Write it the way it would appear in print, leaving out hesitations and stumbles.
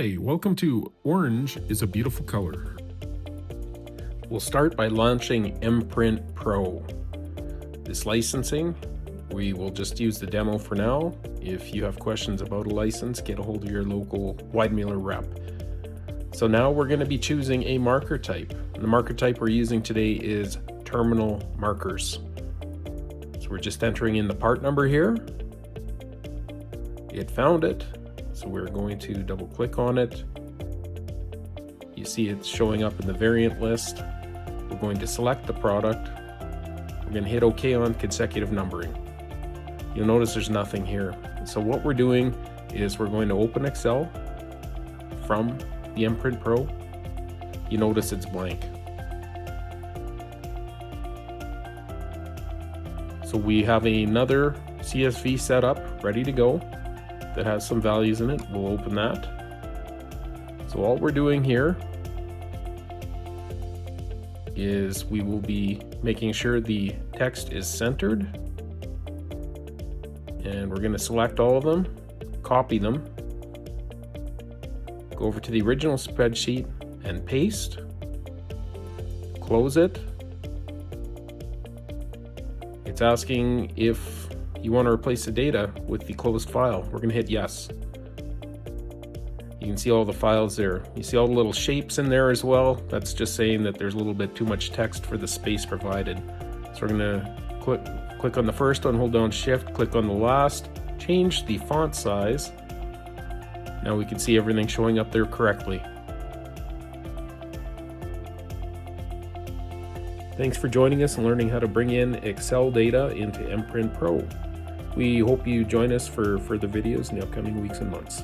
Hi, welcome to Orange is a Beautiful Color. We'll start by launching Imprint Pro. This licensing, we will just use the demo for now. If you have questions about a license, get a hold of your local Weidmuller rep. So now we're going to be choosing a marker type. And the marker type we're using today is terminal markers. So we're just entering in the part number here. It found it. So we're going to double click on it. You see it's showing up in the variant list. We're going to select the product. We're going to hit OK on consecutive numbering. You'll notice there's nothing here. So what we're doing is we're going to open Excel from the Imprint Pro. You notice it's blank. So we have another CSV set up, ready to go, that has some values in it. We'll open that. So all we're doing here is we will be making sure the text is centered, and we're going to select all of them, copy them, go over to the original spreadsheet and paste, close it. It's asking if you want to replace the data with the closed file. We're going to hit yes. You can see all the files there. You see all the little shapes in there as well. That's just saying that there's a little bit too much text for the space provided. So we're going to click on the first one, hold down shift, click on the last, change the font size. Now we can see everything showing up there correctly. Thanks for joining us and learning how to bring in Excel data into Imprint Pro. We hope you join us for further videos in the upcoming weeks and months.